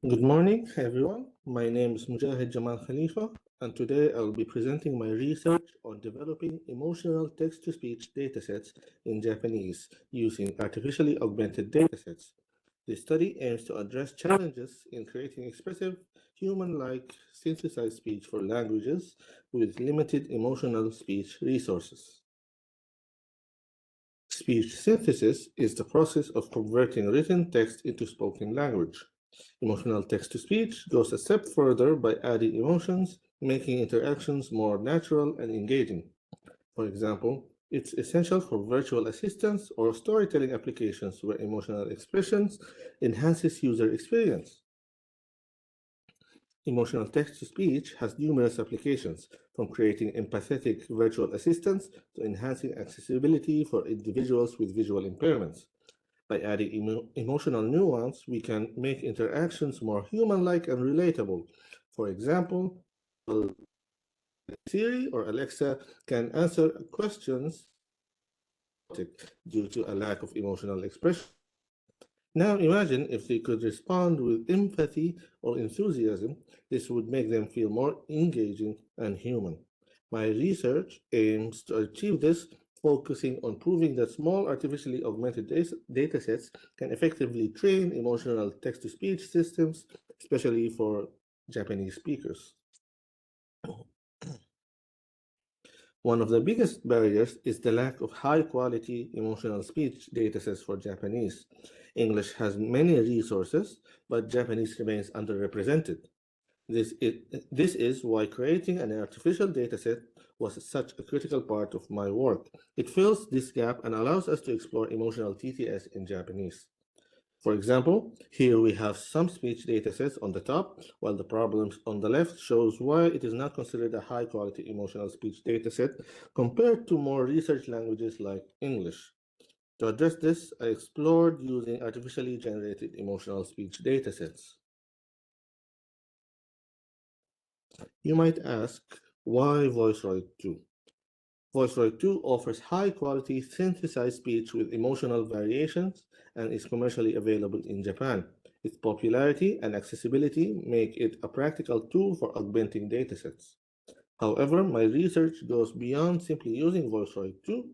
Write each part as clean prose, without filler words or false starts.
Good morning, everyone. My name is Mujahid Khalifa, and today I will be presenting my research on developing emotional text-to-speech datasets in Japanese using artificially augmented datasets. This study aims to address challenges in creating expressive, human-like synthesized speech for languages with limited emotional speech resources. Speech synthesis is the process of converting written text into spoken language. Emotional text-to-speech goes a step further by adding emotions, making interactions more natural and engaging. For example, it's essential for virtual assistants or storytelling applications where emotional expressions enhances user experience. Emotional text-to-speech has numerous applications, from creating empathetic virtual assistants to enhancing accessibility for individuals with visual impairments. By adding emotional nuance, we can make interactions more human-like and relatable. For example, Siri or Alexa can answer questions due to a lack of emotional expression. Now imagine if they could respond with empathy or enthusiasm. This would make them feel more engaging and human. My research aims to achieve this, focusing on proving that small artificially augmented datasets can effectively train emotional text-to-speech systems, especially for Japanese speakers. One of the biggest barriers is the lack of high-quality emotional speech datasets for Japanese. English has many resources, but Japanese remains underrepresented. This is why creating an artificial dataset was such a critical part of my work. It fills this gap and allows us to explore emotional TTS in Japanese. For example, here we have some speech datasets on the top, while the problems on the left shows why it is not considered a high-quality emotional speech dataset compared to more research languages like English. To address this, I explored using artificially generated emotional speech datasets. You might ask, why VoiceRoy 2? VoiceRoy 2 offers high-quality synthesized speech with emotional variations and is commercially available in Japan. Its popularity and accessibility make it a practical tool for augmenting datasets. However, my research goes beyond simply using VoiceRoy 2.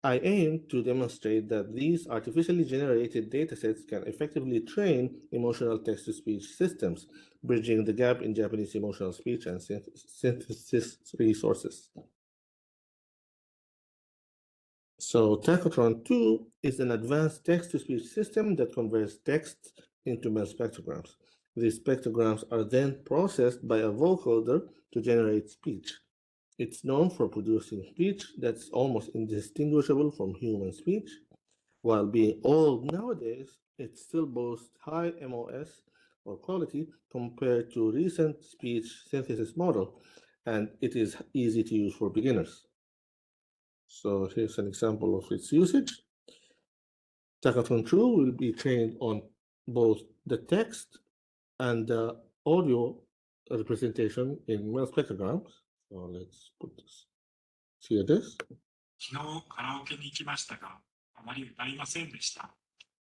I aim to demonstrate that these artificially generated datasets can effectively train emotional text-to-speech systems, bridging the gap in Japanese emotional speech and synthesis resources. So Tacotron 2 is an advanced text-to-speech system that converts text into mel-spectrograms. These spectrograms are then processed by a vocoder to generate speech. It's known for producing speech that's almost indistinguishable from human speech. While being old nowadays, it still boasts high MOS or quality compared to recent speech synthesis model, and it is easy to use for beginners. So here's an example of its usage. Tacotron 2 will be trained on both the text and the audio representation in mel spectrograms. So let's put this. See this. 昨日カラオケに行きましたが、あまり歌いませんでした。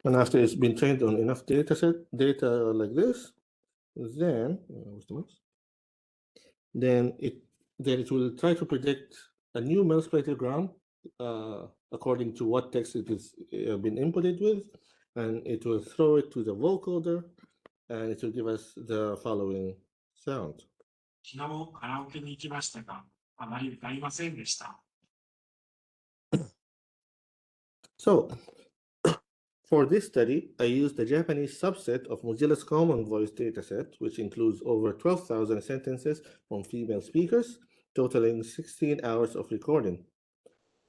And after it's been trained on enough data like this, then it will try to predict a new mel spectrogram according to what text it has been inputted with, and it will throw it to the vocoder, and it will give us the following sound. 昨日カラオケに行きましたが、あまり歌いませんでした。 So, for this study, I used the Japanese subset of Mozilla's Common Voice dataset, which includes over 12,000 sentences from female speakers, totaling 16 hours of recording.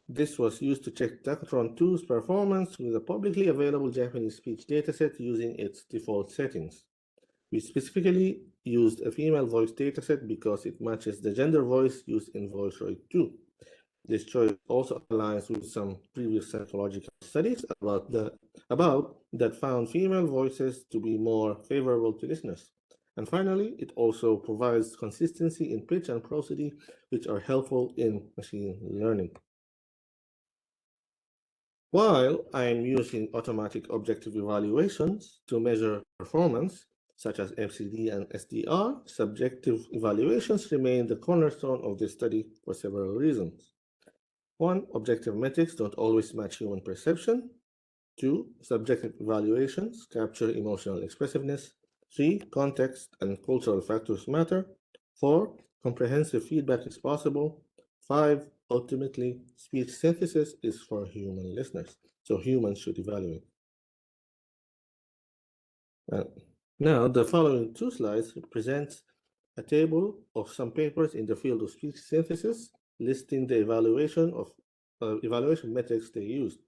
This was used to check Tacotron 2's performance with a publicly available Japanese speech dataset using its default settings. We specifically used a female voice dataset because it matches the gender voice used in VoiceRoy 2. This choice also aligns with some previous psychological studies about that found female voices to be more favorable to listeners. And finally, it also provides consistency in pitch and prosody, which are helpful in machine learning. While I'm using automatic objective evaluations to measure performance, such as MCD and SDR, subjective evaluations remain the cornerstone of this study for several reasons. 1. Objective metrics don't always match human perception. 2. Subjective evaluations capture emotional expressiveness. 3. Context and cultural factors matter. 4. Comprehensive feedback is possible. 5. Ultimately, speech synthesis is for human listeners, so humans should evaluate. Now, the following 2 slides present a table of some papers in the field of speech synthesis, listing the evaluation metrics they used.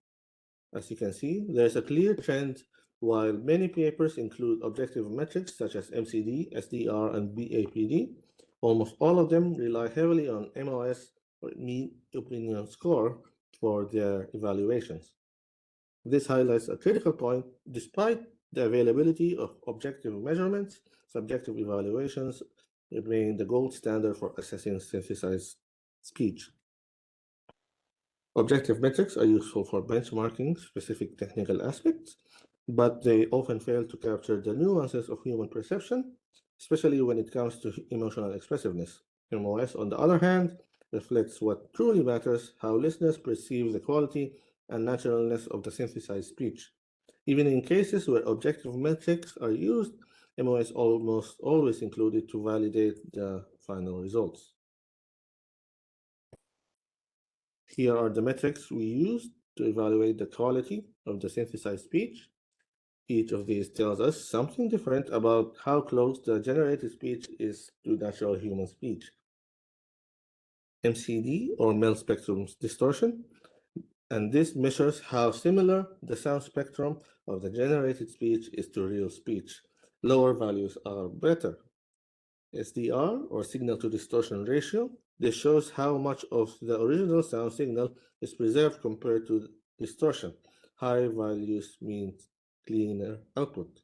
As you can see, there's a clear trend. While many papers include objective metrics such as MCD, SDR, and BAPD, almost all of them rely heavily on MOS or mean opinion score for their evaluations. This highlights a critical point. Despite the availability of objective measurements, subjective evaluations remain the gold standard for assessing synthesized speech. Objective metrics are useful for benchmarking specific technical aspects, but they often fail to capture the nuances of human perception, especially when it comes to emotional expressiveness. MOS, on the other hand, reflects what truly matters: how listeners perceive the quality and naturalness of the synthesized speech. Even in cases where objective metrics are used, MOS is almost always included to validate the final results. Here are the metrics we used to evaluate the quality of the synthesized speech. Each of these tells us something different about how close the generated speech is to natural human speech. MCD, or mel-cepstrumdistortion, and this measures how similar the sound spectrum of the generated speech is to real speech. Lower values are better. SDR, or signal to distortion ratio, this shows how much of the original sound signal is preserved compared to distortion. High values means cleaner output.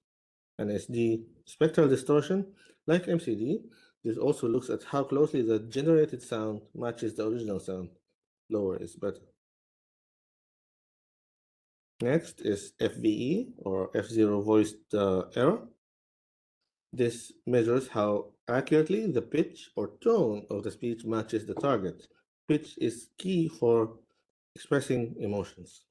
And SD, spectral distortion, like MCD, this also looks at how closely the generated sound matches the original sound. Lower is better. Next is FVE, or F0 voiced error. This measures how accurately the pitch or tone of the speech matches the target. Pitch is key for expressing emotions.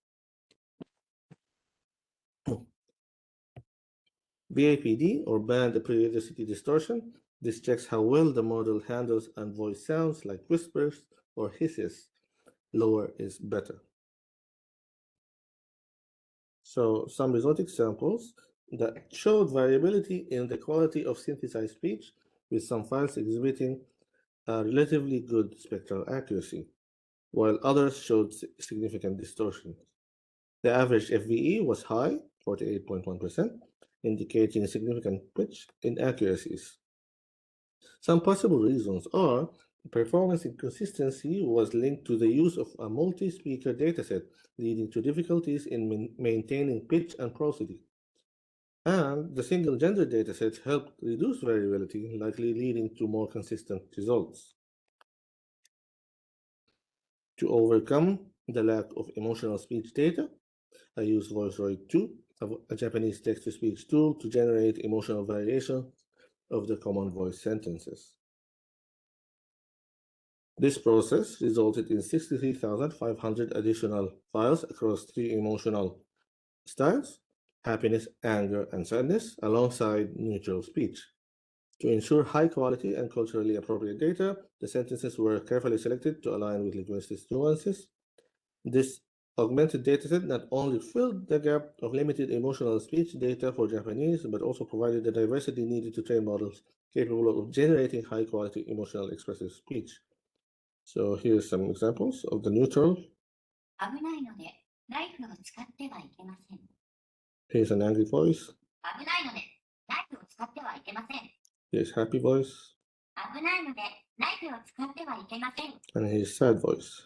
BAPD, or band periodicity distortion, this checks how well the model handles unvoiced sounds like whispers or hisses. Lower is better. So some result examples that showed variability in the quality of synthesized speech, with some files exhibiting a relatively good spectral accuracy, while others showed significant distortion. The average FVE was high, 48.1%, indicating significant pitch inaccuracies. Some possible reasons are performance inconsistency was linked to the use of a multi-speaker dataset, leading to difficulties in maintaining pitch and prosody. And the single gender dataset helped reduce variability, likely leading to more consistent results. To overcome the lack of emotional speech data, I use VoiceRoid 2, a Japanese text-to-speech tool, to generate emotional variation of the common voice sentences. This process resulted in 63,500 additional files across 3 emotional styles: happiness, anger, and sadness, alongside neutral speech. To ensure high quality and culturally appropriate data, the sentences were carefully selected to align with linguistic nuances. This augmented dataset not only filled the gap of limited emotional speech data for Japanese, but also provided the diversity needed to train models capable of generating high-quality emotional expressive speech. So here's some examples of the neutral. Here's an angry voice. Here's happy voice. And here's sad voice.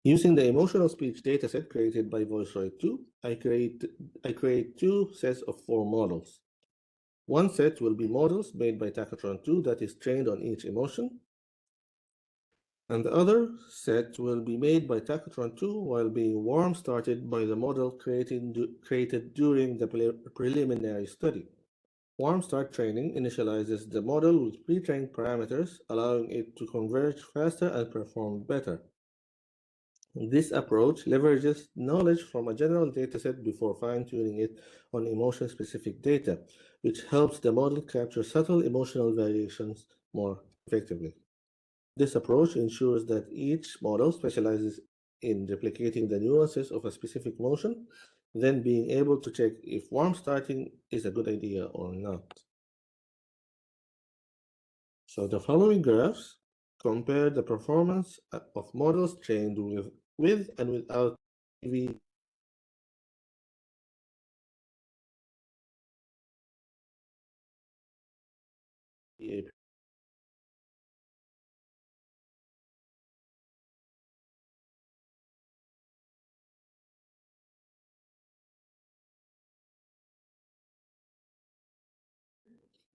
Using the emotional speech dataset created by VoiceRoid 2, I create 2 sets of 4 models. One set will be models made by Tacotron 2 that is trained on each emotion, and the other set will be made by Tacotron 2 while being warm started by the model created during the preliminary study. Warm start training initializes the model with pre-trained parameters, allowing it to converge faster and perform better. This approach leverages knowledge from a general dataset before fine-tuning it on emotion-specific data, which helps the model capture subtle emotional variations more effectively. This approach ensures that each model specializes in replicating the nuances of a specific motion, then being able to check if warm starting is a good idea or not. So the following graphs compare the performance of models trained with and without TV.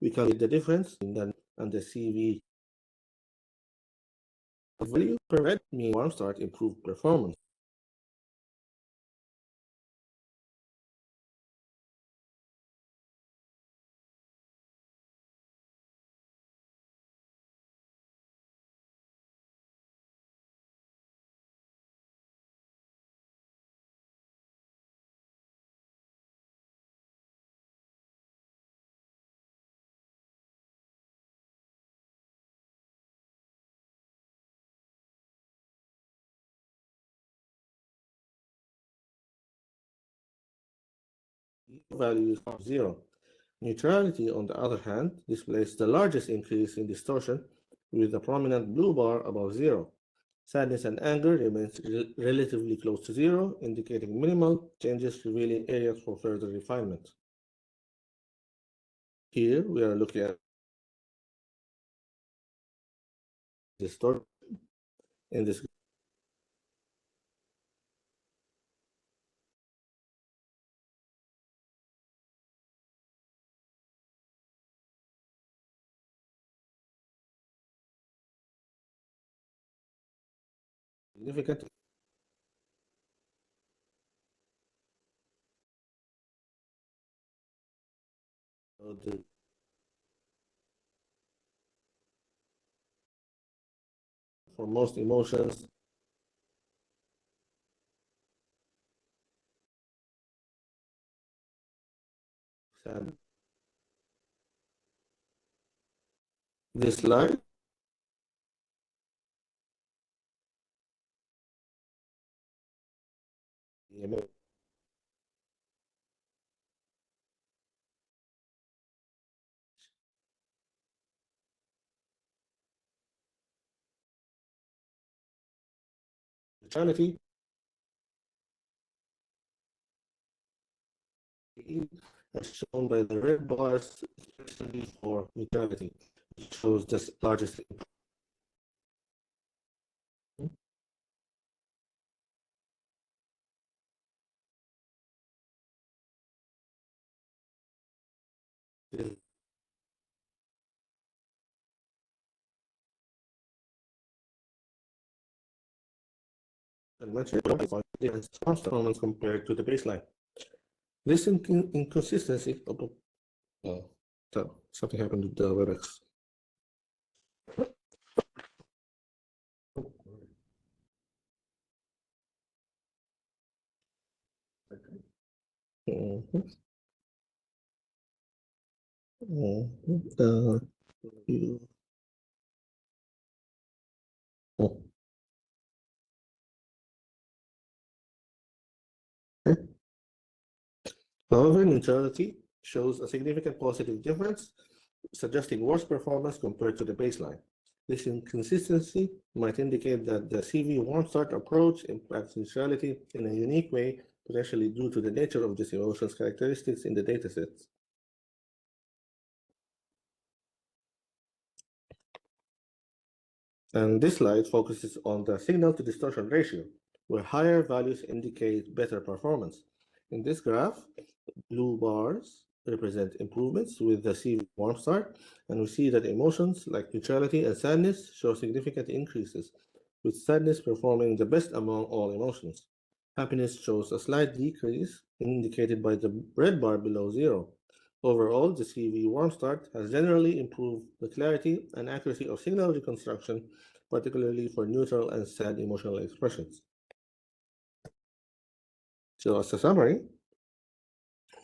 We calculate the difference in the and the CV value per red mean warm start improved performance. Value is 0. Neutrality, on the other hand, displays the largest increase in distortion with a prominent blue bar above 0. Sadness and anger remains relatively close to 0, indicating minimal changes, revealing areas for further refinement. Here we are looking at distortion in this significant for most emotions. Sad. This slide neutrality as shown by the red bars, especially for neutrality, which shows the largest. And mentioned different performance compared to the baseline. This inconsistency, so something happened with the WebEx. However, neutrality shows a significant positive difference, suggesting worse performance compared to the baseline. This inconsistency might indicate that the CV warm start approach impacts neutrality in a unique way, potentially due to the nature of this emotion's characteristics in the datasets. And this slide focuses on the signal to distortion ratio, where higher values indicate better performance. In this graph, blue bars represent improvements with the CV warm start, and we see that emotions like neutrality and sadness show significant increases, with sadness performing the best among all emotions. Happiness shows a slight decrease, indicated by the red bar below zero. Overall, the CV warm start has generally improved the clarity and accuracy of signal reconstruction, particularly for neutral and sad emotional expressions. So, as a summary,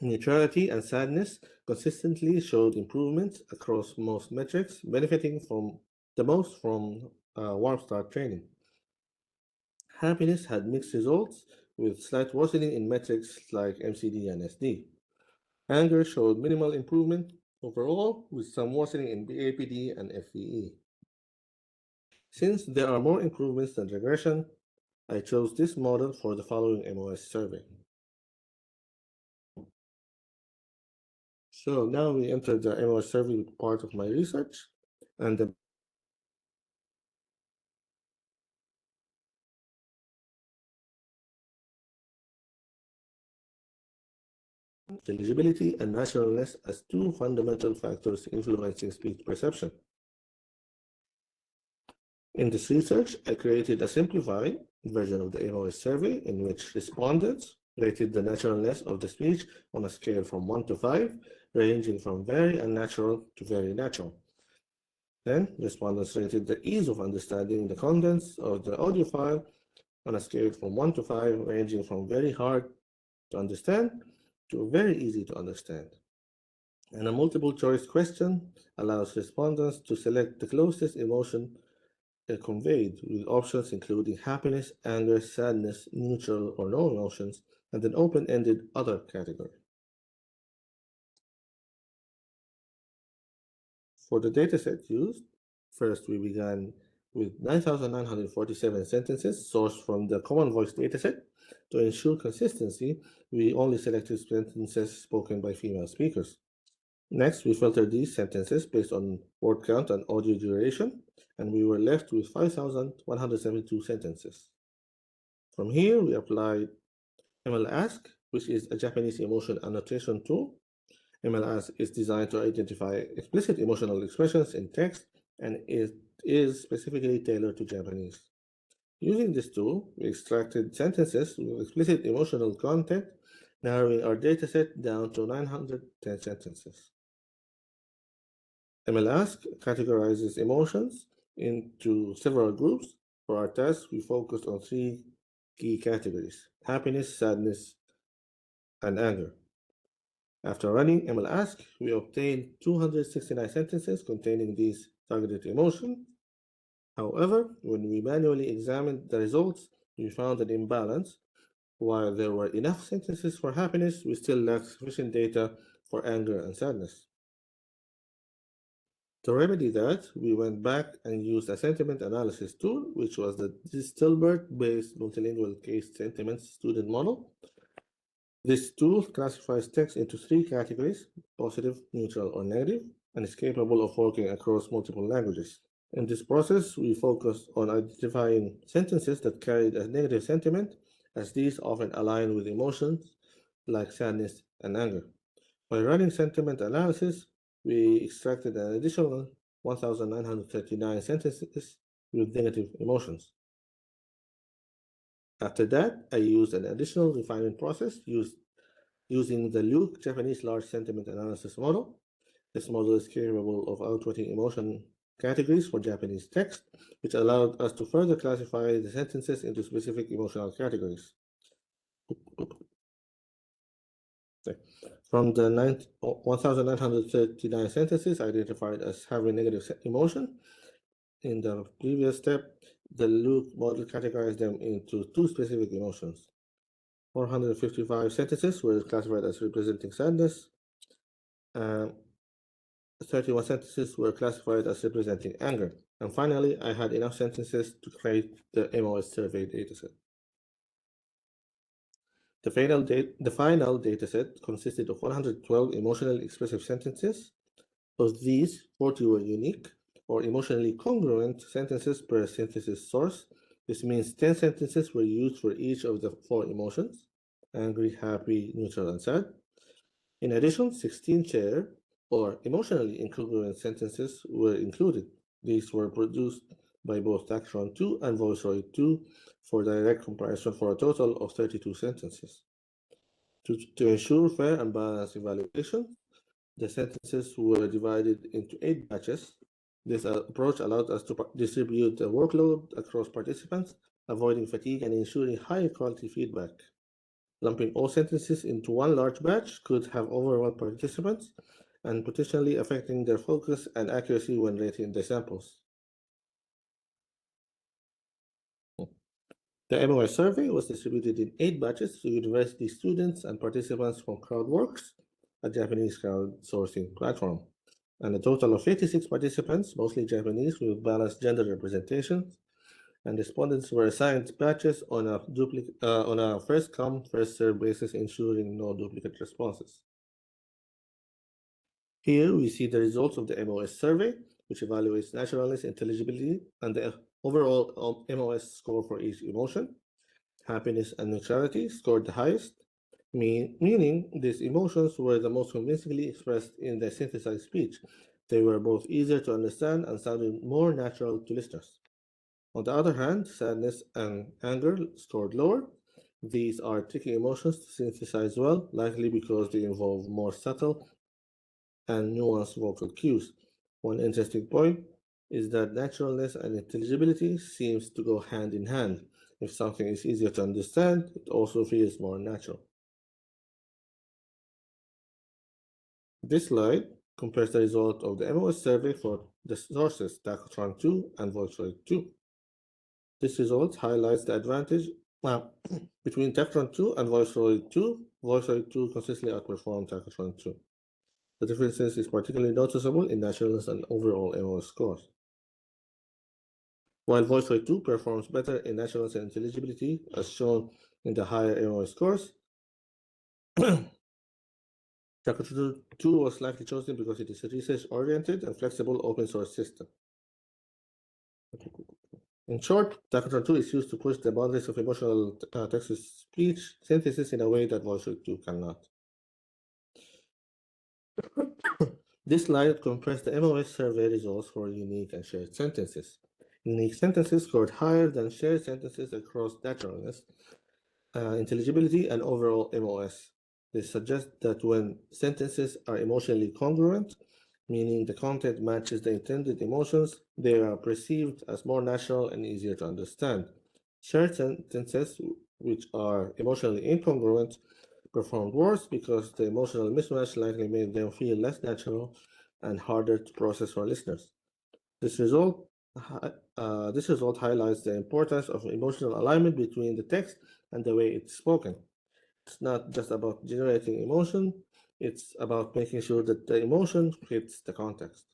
neutrality and sadness consistently showed improvements across most metrics, benefiting from the most from warm start training. Happiness had mixed results, with slight worsening in metrics like MCD and SD. Anger showed minimal improvement overall, with some worsening in APD and FVE. Since there are more improvements than regression, I chose this model for the following MOS survey. So now we enter the MOS survey with part of my research, and the intelligibility and naturalness as two fundamental factors influencing speech perception. In this research, I created a simplified version of the MOS survey in which respondents rated the naturalness of the speech on a scale from 1 to 5, ranging from very unnatural to very natural. Then, respondents rated the ease of understanding the contents of the audio file on a scale from 1 to 5, ranging from very hard to understand to very easy to understand. And a multiple choice question allows respondents to select the closest emotion conveyed, with options including happiness, anger, sadness, neutral or no emotions, and an open-ended other category. For the dataset used, first we began with 9,947 sentences sourced from the Common Voice dataset. To ensure consistency, we only selected sentences spoken by female speakers. Next, we filtered these sentences based on word count and audio duration, and we were left with 5,172 sentences. From here, we applied mel-cepstrumdistortion, which is a Japanese emotion annotation tool. mel-cepstrumdistortion is designed to identify explicit emotional expressions in text, and it is specifically tailored to Japanese. Using this tool, we extracted sentences with explicit emotional content, narrowing our dataset down to 910 sentences. mel-cepstrumdistortion categorizes emotions into several groups. For our task, we focused on three key categories: happiness, sadness, and anger. After running mel-cepstrumdistortion, we obtained 269 sentences containing these targeted emotions. However, when we manually examined the results, we found an imbalance. While there were enough sentences for happiness, we still lacked sufficient data for anger and sadness. To remedy that, we went back and used a sentiment analysis tool, which was the Dilbert-based multilingual case sentiments student model. This tool classifies text into three categories: positive, neutral, or negative, and is capable of working across multiple languages. In this process, we focused on identifying sentences that carried a negative sentiment, as these often align with emotions like sadness and anger. By running sentiment analysis, we extracted an additional 1,939 sentences with negative emotions. After that, I used an additional refinement process using the Luke Japanese large sentiment analysis model. This model is capable of outputting emotion categories for Japanese text, which allowed us to further classify the sentences into specific emotional categories. From the 1,939 sentences identified as having negative emotion, in the previous step, the Luke model categorized them into two specific emotions. 455 sentences were classified as representing sadness. 31 sentences were classified as representing anger. And finally, I had enough sentences to create the MOS survey dataset. The final dataset consisted of 112 emotionally expressive sentences. Of these, 40 were unique or emotionally congruent sentences per synthesis source. This means 10 sentences were used for each of the four emotions: angry, happy, neutral, and sad. In addition, 16 share or emotionally incongruent sentences were included. These were produced by both Tactron 2 and Voicroid 2 for direct comparison for a total of 32 sentences. To ensure fair and balanced evaluation, the sentences were divided into 8 batches. This approach allowed us to distribute the workload across participants, avoiding fatigue and ensuring high quality feedback. Lumping all sentences into one large batch could have overwhelmed participants and potentially affecting their focus and accuracy when rating the samples. The MOS survey was distributed in 8 batches to university students and participants from CrowdWorks, a Japanese crowdsourcing platform, and a total of 86 participants, mostly Japanese, with balanced gender representation, and respondents were assigned batches on a first-come, first-served basis, ensuring no duplicate responses. Here we see the results of the MOS survey, which evaluates naturalness, intelligibility, and the overall MOS score for each emotion. Happiness and neutrality scored the highest, meaning these emotions were the most convincingly expressed in the synthesized speech. They were both easier to understand and sounded more natural to listeners. On the other hand, sadness and anger scored lower. These are tricky emotions to synthesize well, likely because they involve more subtle and nuanced vocal cues. One interesting point is that naturalness and intelligibility seems to go hand in hand. If something is easier to understand, it also feels more natural. This slide compares the result of the MOS survey for the sources Tactron 2 and Voicroid 2. This result highlights the advantage between Tactron 2 and Voicroid 2. Voicroid 2 consistently outperformed Tactron 2. The differences is particularly noticeable in naturalness and overall MOS scores. While Voicroid 2 performs better in naturalness and intelligibility, as shown in the higher MOS scores, Tactron 2 was likely chosen because it is a research-oriented and flexible open-source system. In short, Tactron 2 is used to push the boundaries of emotional text-to-speech synthesis in a way that Voicroid 2 cannot. This slide compares the MOS survey results for unique and shared sentences. Unique sentences scored higher than shared sentences across naturalness, intelligibility, and overall MOS. This suggests that when sentences are emotionally congruent, meaning the content matches the intended emotions, they are perceived as more natural and easier to understand. Shared sentences, which are emotionally incongruent, performed worse because the emotional mismatch likely made them feel less natural and harder to process for listeners. This result highlights the importance of emotional alignment between the text and the way it's spoken. It's not just about generating emotion, it's about making sure that the emotion fits the context.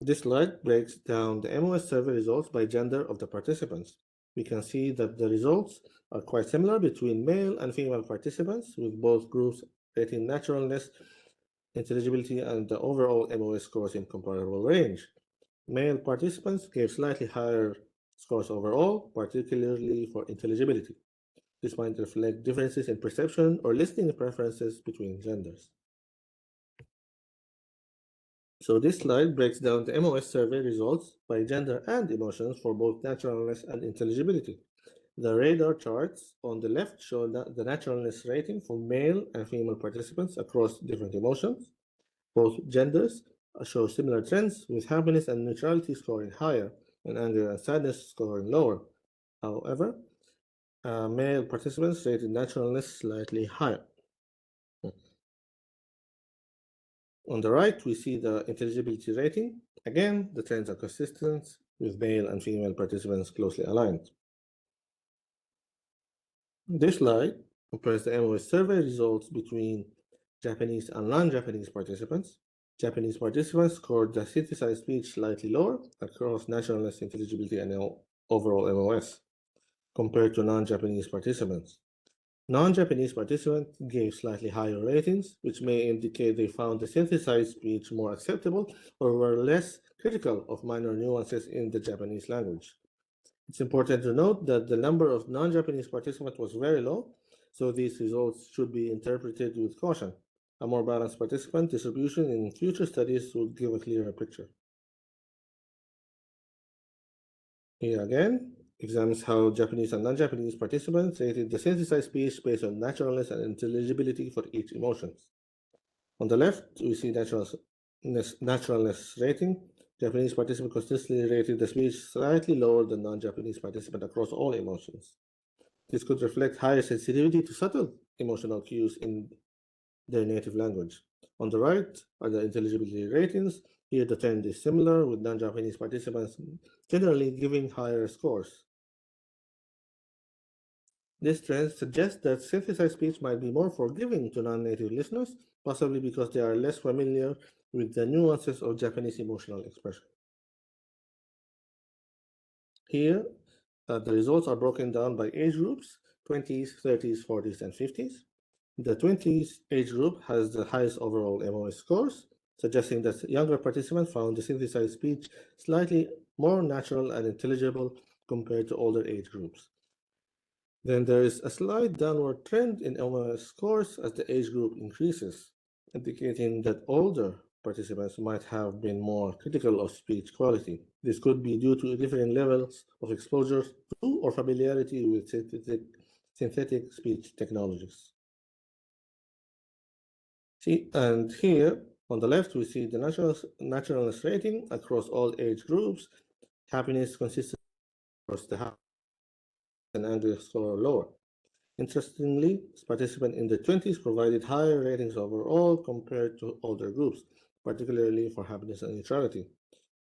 This slide breaks down the MOS survey results by gender of the participants. We can see that the results are quite similar between male and female participants, with both groups rating naturalness, intelligibility, and the overall MOS scores in comparable range. Male participants gave slightly higher scores overall, particularly for intelligibility. This might reflect differences in perception or listening preferences between genders. So this slide breaks down the MOS survey results by gender and emotions for both naturalness and intelligibility. The radar charts on the left show the naturalness rating for male and female participants across different emotions. Both genders show similar trends, with happiness and neutrality scoring higher and anger and sadness scoring lower. However, male participants rated naturalness slightly higher. On the right, we see the intelligibility rating. Again, the trends are consistent, with male and female participants closely aligned. This slide compares the MOS survey results between Japanese and non-Japanese participants. Japanese participants scored the synthesized speech slightly lower across naturalness, intelligibility, and overall MOS compared to non-Japanese participants. Non-Japanese participants gave slightly higher ratings, which may indicate they found the synthesized speech more acceptable or were less critical of minor nuances in the Japanese language. It's important to note that the number of non-Japanese participants was very low, so these results should be interpreted with caution. A more balanced participant distribution in future studies would give a clearer picture. Here again, examines how Japanese and non-Japanese participants rated the synthesized speech based on naturalness and intelligibility for each emotion. On the left, we see naturalness rating. Japanese participants consistently rated the speech slightly lower than non-Japanese participants across all emotions. This could reflect higher sensitivity to subtle emotional cues in their native language. On the right are the intelligibility ratings. Here the trend is similar, with non-Japanese participants generally giving higher scores. This trend suggests that synthesized speech might be more forgiving to non-native listeners, possibly because they are less familiar with the nuances of Japanese emotional expression. Here, the results are broken down by age groups, 20s, 30s, 40s, and 50s. The 20s age group has the highest overall MOS scores, suggesting that younger participants found the synthesized speech slightly more natural and intelligible compared to older age groups. Then there is a slight downward trend in MOS scores as the age group increases, indicating that older participants might have been more critical of speech quality. This could be due to different levels of exposure to or familiarity with synthetic speech technologies. And here on the left, we see the naturalness rating across all age groups. Happiness consistent across the half and anger score lower. Interestingly, participants in the 20s provided higher ratings overall compared to older groups, particularly for happiness and neutrality.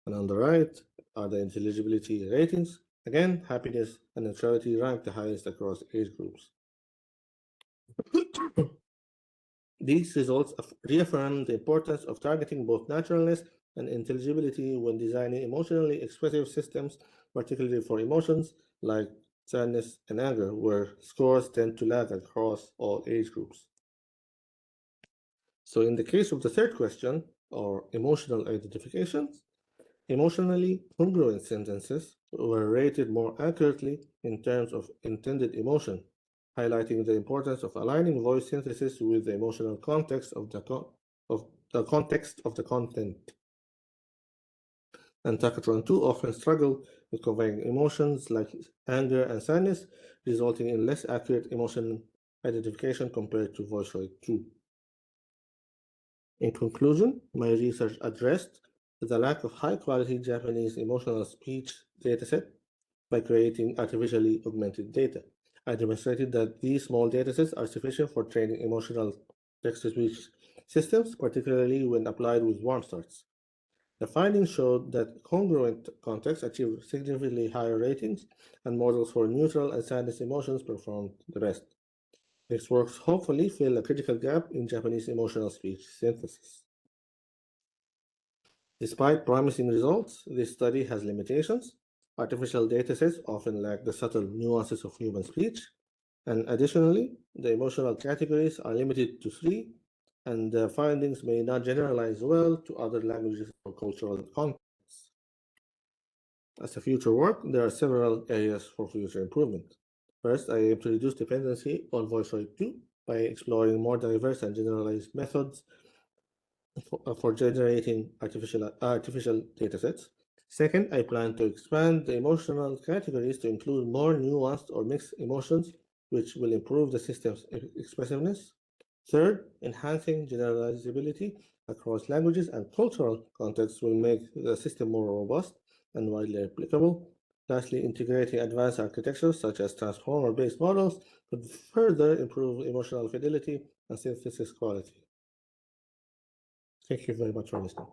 And on the right are the intelligibility ratings. Again, happiness and neutrality rank the highest across age groups. These results reaffirm the importance of targeting both naturalness and intelligibility when designing emotionally expressive systems, particularly for emotions like sadness and anger, where scores tend to lag across all age groups. So in the case of the third question, or emotional identifications, emotionally congruent sentences were rated more accurately in terms of intended emotion, highlighting the importance of aligning voice synthesis with the emotional context of the content. And Takatron 2 often struggle with conveying emotions like anger and sadness, resulting in less accurate emotion identification compared to VoiceRoy 2. In conclusion, my research addressed the lack of high-quality Japanese emotional speech dataset by creating artificially augmented data. I demonstrated that these small datasets are sufficient for training emotional text-to-speech systems, particularly when applied with warm starts. The findings showed that congruent contexts achieved significantly higher ratings, and models for neutral and sadness emotions performed the best. This works hopefully fill a critical gap in Japanese emotional speech synthesis. Despite promising results, this study has limitations. Artificial datasets often lack the subtle nuances of human speech, and additionally, the emotional categories are limited to 3, and the findings may not generalize well to other languages or cultural contexts. As a future work, there are several areas for future improvement. First, I aim to reduce dependency on VoiceRoy 2 by exploring more diverse and generalized methods for generating artificial datasets. Second, I plan to expand the emotional categories to include more nuanced or mixed emotions, which will improve the system's expressiveness. Third, enhancing generalizability across languages and cultural contexts will make the system more robust and widely applicable. Lastly, integrating advanced architectures such as transformer-based models could further improve emotional fidelity and synthesis quality. Thank you very much for listening.